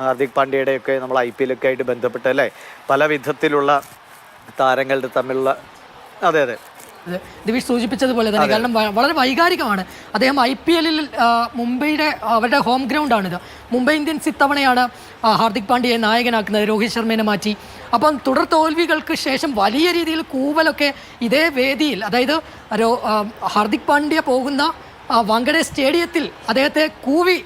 ഹാർദിക് പാണ്ഡ്യയുടെയൊക്കെ നമ്മൾ IPL ഒക്കെ ആയിട്ട് ബന്ധപ്പെട്ട് അല്ലേ പല വിധത്തിലുള്ള താരങ്ങളുടെ തമ്മിലുള്ള അതെ ദിവിഷ് സൂചിപ്പിച്ചതുപോലെ തന്നെ കാരണം വളരെ വൈകാരികമാണ്. അദ്ദേഹം IPL മുംബൈയുടെ അവരുടെ ഹോം ഗ്രൗണ്ടാണിത്. മുംബൈ ഇന്ത്യൻസ് ഇത്തവണയാണ് ഹാർദിക് പാണ്ഡ്യയെ നായകനാക്കുന്നത്, രോഹിത് ശർമ്മയെ മാറ്റി. അപ്പം തുടർ തോൽവികൾക്ക് ശേഷം വലിയ രീതിയിൽ കൂവലൊക്കെ ഇതേ വേദിയിൽ, അതായത് ഹാർദിക് പാണ്ഡ്യ പോകുന്ന വാങ്കഡെ സ്റ്റേഡിയത്തിൽ അദ്ദേഹത്തെ കൂവി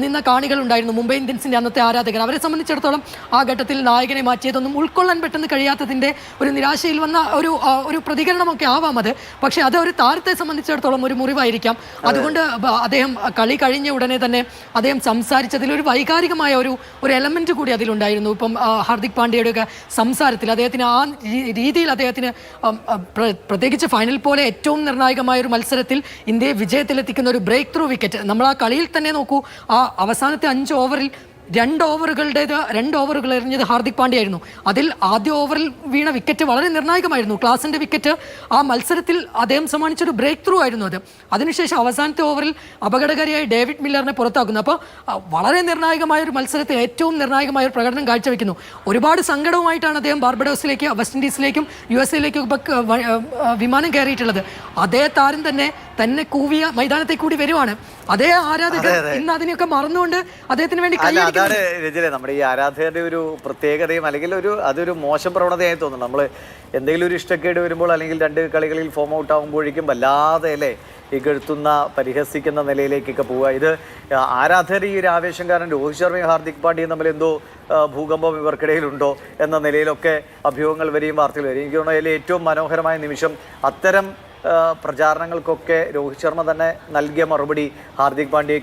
നിന്ന കാണികളുണ്ടായിരുന്നു. മുംബൈ ഇന്ത്യൻസിൻ്റെ അന്നത്തെ ആരാധകർ. അവരെ സംബന്ധിച്ചിടത്തോളം ആ ഘട്ടത്തിൽ നായകനെ മാറ്റിയതൊന്നും ഉൾക്കൊള്ളാൻ പെട്ടെന്ന് കഴിയാത്തതിൻ്റെ ഒരു നിരാശയിൽ വന്ന ഒരു പ്രതികരണമൊക്കെ ആവാം അത്. പക്ഷേ അത് ഒരു താരത്തെ സംബന്ധിച്ചിടത്തോളം ഒരു മുറിവായിരിക്കാം. അതുകൊണ്ട് അദ്ദേഹം കളി കഴിഞ്ഞ ഉടനെ തന്നെ അദ്ദേഹം സംസാരിച്ചതിൽ ഒരു വൈകാരികമായ ഒരു എലമെൻറ്റ് കൂടി അതിലുണ്ടായിരുന്നു. ഇപ്പം ഹാർദിക് പാണ്ഡ്യയുടെയൊക്കെ സംസാരത്തിൽ അദ്ദേഹത്തിന് ആ രീതിയിൽ അദ്ദേഹത്തിന് പ്രത്യേകിച്ച് ഫൈനൽ പോലെ ഏറ്റവും നിർണായകമായ ഒരു മത്സരത്തിൽ ഇന്ത്യയെ വിജയത്തിലെത്തിക്കുന്ന ഒരു ബ്രേക്ക് ത്രൂ വിക്കറ്റ് നമ്മൾ ആ കളിയിൽ തന്നെ നോക്കൂ. ആ അവസാനത്തെ 5 ഓവറിൽ 2 ഓവറുകൾ എറിഞ്ഞത് ഹാർദിക് പാണ്ഡ്യയായിരുന്നു. അതിൽ ആദ്യ ഓവറിൽ വീണ വിക്കറ്റ് വളരെ നിർണായകമായിരുന്നു. ക്ലാസിൻ്റെ വിക്കറ്റ് ആ മത്സരത്തിൽ അദ്ദേഹം സമ്മാനിച്ചൊരു ബ്രേക്ക് ത്രൂ ആയിരുന്നു അത്. അതിനുശേഷം അവസാനത്തെ ഓവറിൽ അപകടകാരിയായി ഡേവിഡ് മില്ലറിനെ പുറത്താക്കുന്നു. അപ്പോൾ വളരെ നിർണായകമായ ഒരു മത്സരത്തിൽ ഏറ്റവും നിർണായകമായ ഒരു പ്രകടനം കാഴ്ചവെക്കുന്നു. ഒരുപാട് സങ്കടവുമായിട്ടാണ് അദ്ദേഹം ബാർബഡോസിലേക്ക്, വെസ്റ്റ് ഇൻഡീസിലേക്കും USA വിമാനം കയറിയിട്ടുള്ളത്. അതേ താരം തന്നെ കൂവിയ മൈതാനത്തേക്ക് കൂടി വരുവാണ്. അതേ ആരാധകർ ഇന്ന് അതിനെയൊക്കെ മറന്നുകൊണ്ട് അദ്ദേഹത്തിന് വേണ്ടി അതാണ് രജലെ നമ്മുടെ ഈ ആരാധകരുടെ ഒരു പ്രത്യേകതയും അല്ലെങ്കിൽ അതൊരു മോശം പ്രവണതയായി തോന്നുന്നു. നമ്മൾ എന്തെങ്കിലും ഒരു ഇഷ്ടക്കേട് വരുമ്പോൾ അല്ലെങ്കിൽ 2 കളികളിൽ ഫോം ഔട്ട് ആകുമ്പോഴേക്കും വല്ലാതെ അല്ലേ ഇകഴ്ത്തുന്ന പരിഹസിക്കുന്ന നിലയിലേക്കൊക്കെ പോവുക. ഇത് ആരാധകർ ഈ ഒരു ആവേശം കാരണം രോഹിത് ശർമ്മയും ഹാർദിക് പാണ്ഡ്യയും തമ്മിൽ എന്തോ ഭൂകമ്പം ഇവർക്കിടയിലുണ്ടോ എന്ന നിലയിലൊക്കെ അഭ്യൂഹങ്ങൾ വരെയും വാർത്തകൾ വരും. എനിക്ക് തോന്നുന്നു അതിൽ ഏറ്റവും മനോഹരമായ നിമിഷം അത്തരം പ്രചാരണങ്ങൾക്കൊക്കെ രോഹിത് ശർമ്മ തന്നെ നൽകിയ മറുപടി ഹാർദിക് പാണ്ഡ്യയെ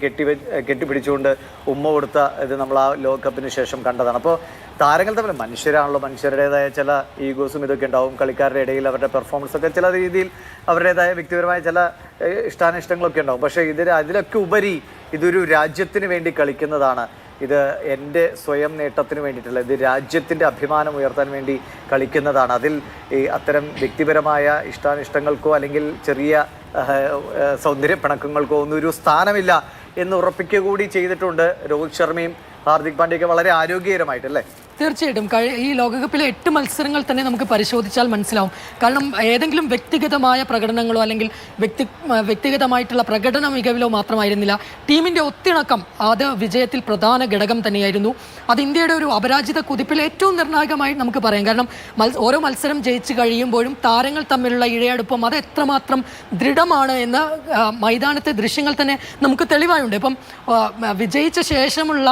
കെട്ടിപ്പിടിച്ചുകൊണ്ട് ഉമ്മ കൊടുത്ത ഇത് നമ്മൾ ആ ലോകകപ്പിന് ശേഷം കണ്ടതാണ്. അപ്പോൾ താരങ്ങൾ തമ്മിൽ മനുഷ്യരാണല്ലോ, മനുഷ്യരുടേതായ ചില ഈഗോസും ഇതൊക്കെ ഉണ്ടാവും. കളിക്കാരുടെ ഇടയിൽ അവരുടെ പെർഫോമൻസ് ഒക്കെ ചില രീതിയിൽ അവരുടേതായ വ്യക്തിപരമായ ചില ഇഷ്ടാനിഷ്ടങ്ങളൊക്കെ ഉണ്ടാവും. പക്ഷേ അതിലൊക്കെ ഉപരി ഇതൊരു രാജ്യത്തിന് വേണ്ടി കളിക്കുന്നതാണ്. ഇത് എൻ്റെ സ്വയം നേട്ടത്തിന് വേണ്ടിയിട്ടല്ല, ഇത് രാജ്യത്തിൻ്റെ അഭിമാനം ഉയർത്താൻ വേണ്ടി കളിക്കുന്നതാണ്. അതിൽ ഈ അത്തരം വ്യക്തിപരമായ ഇഷ്ടാനിഷ്ടങ്ങൾക്കോ അല്ലെങ്കിൽ ചെറിയ സൗന്ദര്യ പിണക്കങ്ങൾക്കോ ഒന്നും ഒരു സ്ഥാനമില്ല എന്ന് ഉറപ്പിക്കുക കൂടി ചെയ്തിട്ടുണ്ട് രോഹിത് ശർമ്മയും ഹാർദിക് പാണ്ഡ്യയൊക്കെ വളരെ ആരോഗ്യകരമായിട്ടല്ലേ. തീർച്ചയായിട്ടും ഈ ലോകകപ്പിലെ 8 മത്സരങ്ങൾ തന്നെ നമുക്ക് പരിശോധിച്ചാൽ മനസ്സിലാവും. കാരണം ഏതെങ്കിലും വ്യക്തിഗതമായ പ്രകടനങ്ങളോ അല്ലെങ്കിൽ വ്യക്തിഗതമായിട്ടുള്ള പ്രകടന മികവിലോ മാത്രമായിരുന്നില്ല. ടീമിൻ്റെ ഒത്തിണക്കം അത് വിജയത്തിൽ പ്രധാന ഘടകം തന്നെയായിരുന്നു. അത് ഇന്ത്യയുടെ ഒരു അപരാജിത കുതിപ്പിൽ ഏറ്റവും നിർണായകമായി നമുക്ക് പറയാം. കാരണം ഓരോ മത്സരം ജയിച്ച് കഴിയുമ്പോഴും താരങ്ങൾ തമ്മിലുള്ള ഇഴയടുപ്പം അത് എത്രമാത്രം ദൃഢമാണ് എന്ന് മൈതാനത്തെ ദൃശ്യങ്ങൾ തന്നെ നമുക്ക് തെളിവായുണ്ട്. ഇപ്പം വിജയിച്ച ശേഷമുള്ള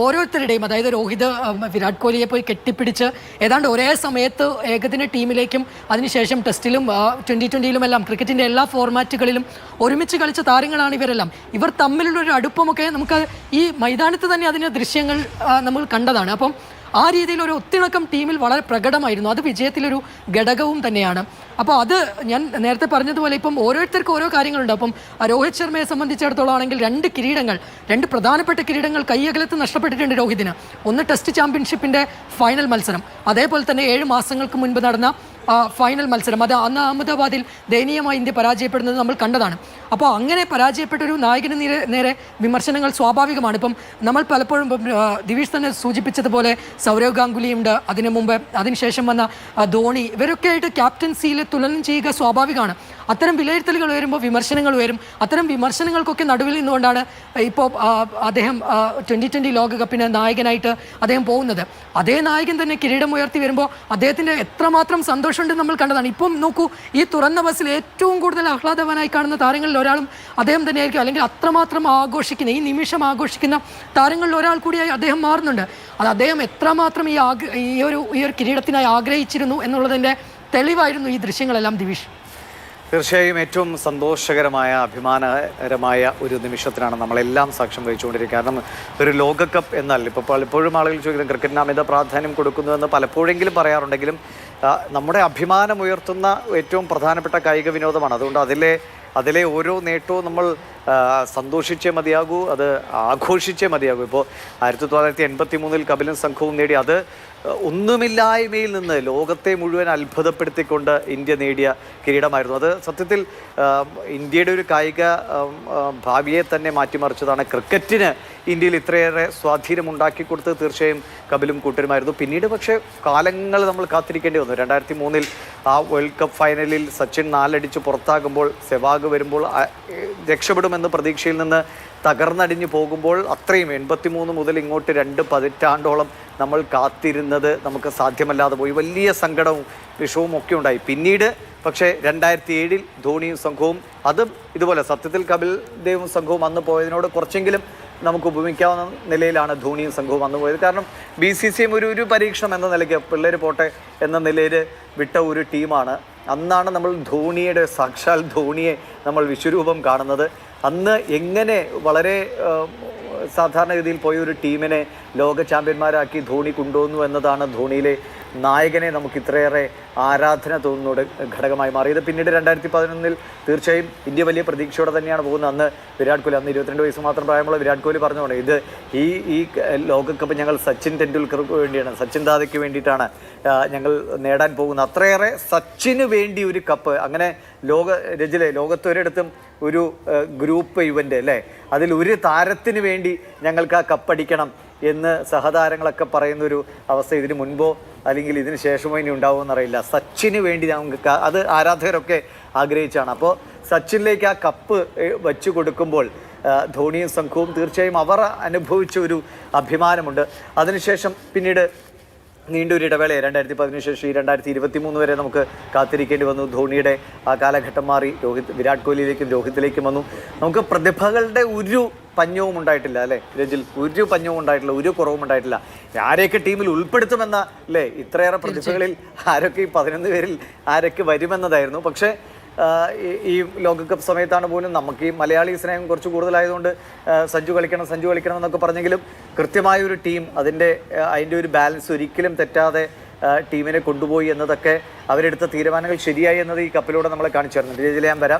ഓരോരുത്തരുടെയും, അതായത് രോഹിത് വിരാട് കോഹ്ലിയെ പോയി കെട്ടിപ്പിടിച്ച് ഏതാണ്ട് ഒരേ സമയത്ത് ഏകദിന ടീമിലേക്കും അതിനുശേഷം ടെസ്റ്റിലും 2020-ലും ക്രിക്കറ്റിൻ്റെ എല്ലാ ഫോർമാറ്റുകളിലും ഒരുമിച്ച് കളിച്ച താരങ്ങളാണ് ഇവരെല്ലാം. ഇവർ തമ്മിലുള്ളൊരു അടുപ്പമൊക്കെ നമുക്ക് ഈ മൈതാനത്ത് തന്നെ അതിൻ്റെ ദൃശ്യങ്ങൾ നമ്മൾ കണ്ടതാണ്. അപ്പം ആ രീതിയിലൊരു ഒത്തിണക്കം ടീമിൽ വളരെ പ്രകടമായിരുന്നു. അത് വിജയത്തിലൊരു ഘടകവും തന്നെയാണ്. അപ്പോൾ അത് ഞാൻ നേരത്തെ പറഞ്ഞതുപോലെ ഇപ്പം ഓരോരുത്തർക്കും ഓരോ കാര്യങ്ങളുണ്ട്. അപ്പം രോഹിത് ശർമ്മയെ സംബന്ധിച്ചിടത്തോളം ആണെങ്കിൽ 2 പ്രധാനപ്പെട്ട കിരീടങ്ങൾ കയ്യകലത്ത് നഷ്ടപ്പെട്ടിട്ടുണ്ട് രോഹിതിന്. ഒന്ന് ടെസ്റ്റ് ചാമ്പ്യൻഷിപ്പിൻ്റെ ഫൈനൽ മത്സരം, അതേപോലെ തന്നെ 7 മാസങ്ങൾക്ക് മുൻപ് നടന്ന ഫൈനൽ മത്സരം. അത് അന്ന് അഹമ്മദാബാദിൽ ദയനീയമായി ഇന്ത്യ പരാജയപ്പെടുന്നത് നമ്മൾ കണ്ടതാണ്. അപ്പോൾ അങ്ങനെ പരാജയപ്പെട്ടൊരു നായകന് നേരെ വിമർശനങ്ങൾ സ്വാഭാവികമാണ്. ഇപ്പം നമ്മൾ പലപ്പോഴും ദിവിഷ് തന്നെ സൂചിപ്പിച്ചതുപോലെ സൗരവ് ഗാംഗുലിയുണ്ട്, അതിനുശേഷം വന്ന ധോണി, ഇവരൊക്കെ ആയിട്ട് ക്യാപ്റ്റൻസിയിൽ തുലനം ചെയ്യുക സ്വാഭാവികമാണ്. അത്തരം വിലയിരുത്തലുകൾ വരുമ്പോൾ വിമർശനങ്ങൾ വരും. അത്തരം വിമർശനങ്ങൾക്കൊക്കെ നടുവിൽ നിന്നുകൊണ്ടാണ് ഇപ്പോൾ അദ്ദേഹം 2020 ലോകകപ്പിന് നായകനായിട്ട് അദ്ദേഹം പോകുന്നത്. അതേ നായകൻ തന്നെ കിരീടം ഉയർത്തി വരുമ്പോൾ അദ്ദേഹത്തിൻ്റെ എത്രമാത്രം സന്തോഷമുണ്ടെന്ന് നമ്മൾ കണ്ടതാണ്. ഇപ്പം നോക്കൂ, ഈ തുറന്ന ബസ്സിൽ ഏറ്റവും കൂടുതൽ ആഹ്ലാദവാനായി കാണുന്ന താരങ്ങളിൽ ഒരാളും അദ്ദേഹം തന്നെയായിരിക്കും. അല്ലെങ്കിൽ അത്രമാത്രം ആഘോഷിക്കുന്ന, ഈ നിമിഷം ആഘോഷിക്കുന്ന താരങ്ങളിൽ ഒരാൾ കൂടിയായി അദ്ദേഹം മാറുന്നുണ്ട്. അത് അദ്ദേഹം എത്രമാത്രം ഈ ഒരു കിരീടത്തിനായി ആഗ്രഹിച്ചിരുന്നു എന്നുള്ളതിൻ്റെ തെളിവായിരുന്നു ഈ ദൃശ്യങ്ങളെല്ലാം ദിവിഷ്. തീർച്ചയായും ഏറ്റവും സന്തോഷകരമായ അഭിമാനകരമായ ഒരു നിമിഷത്തിനാണ് നമ്മളെല്ലാം സാക്ഷ്യം വഹിച്ചുകൊണ്ടിരിക്കുക. കാരണം ഒരു ലോകകപ്പ് എന്നാൽ ഇപ്പോൾ പലപ്പോഴും ആളുകൾ ചോദിക്കുന്നത് ക്രിക്കറ്റിന് അമിത പ്രാധാന്യം കൊടുക്കുന്നുവെന്ന് പലപ്പോഴെങ്കിലും പറയാറുണ്ടെങ്കിലും നമ്മുടെ അഭിമാനം ഉയർത്തുന്ന ഏറ്റവും പ്രധാനപ്പെട്ട കായിക വിനോദമാണ്. അതുകൊണ്ട് അതിലെ ഓരോ നേട്ടവും നമ്മൾ സന്തോഷിച്ചേ മതിയാകൂ, അത് ആഘോഷിച്ചേ മതിയാകൂ. ഇപ്പോൾ 1983 കപിലും സംഘവും നേടി, അത് ഒന്നുമില്ലായ്മയിൽ നിന്ന് ലോകത്തെ മുഴുവൻ അത്ഭുതപ്പെടുത്തിക്കൊണ്ട് ഇന്ത്യ നേടിയ കിരീടമായിരുന്നു. അത് സത്യത്തിൽ ഇന്ത്യയുടെ ഒരു കായിക ഭാവിയെ തന്നെ മാറ്റിമറിച്ചതാണ്. ക്രിക്കറ്റിന് ഇന്ത്യയിൽ ഇത്രയേറെ സ്വാധീനമുണ്ടാക്കി കൊടുത്തത് തീർച്ചയായും കപിലും കൂട്ടരുമായിരുന്നു. പിന്നീട് പക്ഷേ കാലങ്ങൾ നമ്മൾ കാത്തിരിക്കേണ്ടി വന്നു. 2003 ആ വേൾഡ് കപ്പ് ഫൈനലിൽ സച്ചിൻ 4 അടിച്ച് പുറത്താകുമ്പോൾ, സെവാഗ് വരുമ്പോൾ രക്ഷപ്പെടുമെന്ന് പ്രതീക്ഷയിൽ നിന്ന് തകർന്നടിഞ്ഞു പോകുമ്പോൾ, അത്രയും 83 മുതൽ ഇങ്ങോട്ട് 2 പതിറ്റാണ്ടോളം നമ്മൾ കാത്തിരുന്നത് നമുക്ക് സാധ്യമല്ലാതെ പോയി. വലിയ സങ്കടവും വിഷവും ഒക്കെ ഉണ്ടായി. പിന്നീട് പക്ഷേ 2007 ധോണിയും സംഘവും, അതും ഇതുപോലെ സത്യത്തിൽ കപിൽ ദേവും സംഘവും അന്ന് പോയതിനോട് കുറച്ചെങ്കിലും നമുക്ക് ഉപമിക്കാവുന്ന നിലയിലാണ് ധോണിയും സംഘവും വന്നു പോയത്. കാരണം BCCI ഒരു പരീക്ഷണം എന്ന നിലയ്ക്ക് പിള്ളേർ പോട്ടെ എന്ന നിലയിൽ വിട്ട ഒരു ടീമാണ്. അന്നാണ് നമ്മൾ ധോണിയുടെ, സാക്ഷാൽ ധോണിയെ നമ്മൾ വിശ്വരൂപം കാണുന്നത്. അന്ന് എങ്ങനെ വളരെ സാധാരണഗതിയിൽ പോയ ഒരു ടീമിനെ ലോക ചാമ്പ്യന്മാരാക്കി ധോണി കൊണ്ടുവന്നു എന്നതാണ് ധോണിയിലെ നായകനെ നമുക്ക് ഇത്രയേറെ ആരാധന തോന്നുന്ന ഘടകമായി മാറിയത്. പിന്നീട് 2011 തീർച്ചയായും ഇന്ത്യ വലിയ പ്രതീക്ഷയോടെ തന്നെയാണ് പോകുന്നത്. അന്ന് വിരാട് കോഹ്ലി, അന്ന് 22 വയസ്സ് മാത്രം പ്രായമുള്ള വിരാട് കോഹ്ലി പറഞ്ഞുകൊണ്ട്, ഇത് ഈ ലോകകപ്പ് ഞങ്ങൾ സച്ചിൻ ടെണ്ടുൽക്കർക്ക് വേണ്ടിയാണ്, സച്ചിൻ ദാദയ്ക്ക് വേണ്ടിയിട്ടാണ് ഞങ്ങൾ നേടാൻ പോകുന്നത്. അത്രയേറെ സച്ചിന് വേണ്ടി ഒരു കപ്പ്. അങ്ങനെ ലോകത്തൊരിടത്തും ഒരു ഗ്രൂപ്പ് ഇവൻ്റ് അല്ലേ, അതിൽ ഒരു താരത്തിന് വേണ്ടി ഞങ്ങൾക്ക് ആ കപ്പടിക്കണം എന്ന് സഹതാരങ്ങളൊക്കെ പറയുന്നൊരു അവസ്ഥ ഇതിന് മുൻപോ അല്ലെങ്കിൽ ഇതിന് ശേഷമോ ഇനി ഉണ്ടാവുമെന്നറിയില്ല. സച്ചിന് വേണ്ടി ഞങ്ങൾക്ക്, അത് ആരാധകരൊക്കെ ആഗ്രഹിച്ചാണ്. അപ്പോൾ സച്ചിനിലേക്ക് ആ കപ്പ് വച്ചു കൊടുക്കുമ്പോൾ ധോണിയും സംഘവും തീർച്ചയായും അവർ അനുഭവിച്ച ഒരു അഭിമാനമുണ്ട്. അതിനുശേഷം പിന്നീട് നീണ്ടൊരു ഇടവേളയെ 2010 ശേഷം ഈ 2023 വരെ നമുക്ക് കാത്തിരിക്കേണ്ടി വന്നു. ധോണിയുടെ ആ കാലഘട്ടം മാറി വിരാട് കോഹ്ലിയിലേക്കും രോഹിത്തിലേക്കും വന്നു. നമുക്ക് പ്രതിഭകളുടെ ഒരു പഞ്ഞവും ഉണ്ടായിട്ടില്ല അല്ലേ രജിൽ, ഒരു പഞ്ഞവും ഉണ്ടായിട്ടില്ല, ഒരു കുറവും ഉണ്ടായിട്ടില്ല. ആരെയൊക്കെ ടീമിൽ ഉൾപ്പെടുത്തുമെന്ന അല്ലേ, ഇത്രയേറെ പ്രതിഭകളിൽ ആരൊക്കെ ഈ 11 പേരിൽ ആരൊക്കെ വരുമെന്നതായിരുന്നു. പക്ഷേ ഈ ലോകകപ്പ് സമയത്താണ് പോലും നമുക്ക് ഈ മലയാളി സ്നേഹം കുറച്ച് കൂടുതലായതുകൊണ്ട് സഞ്ജു കളിക്കണം എന്നൊക്കെ പറഞ്ഞെങ്കിലും കൃത്യമായ ഒരു ടീം, അതിൻ്റെ ഒരു ബാലൻസ് ഒരിക്കലും തെറ്റാതെ ടീമിനെ കൊണ്ടുപോയി എന്നതൊക്കെ അവരെടുത്ത തീരുമാനങ്ങൾ ശരിയായി എന്നത് ഈ കപ്പിലൂടെ നമ്മളെ കാണിച്ചു തരുന്നുണ്ട്. ഇതിൽ ഞാൻ വരാം.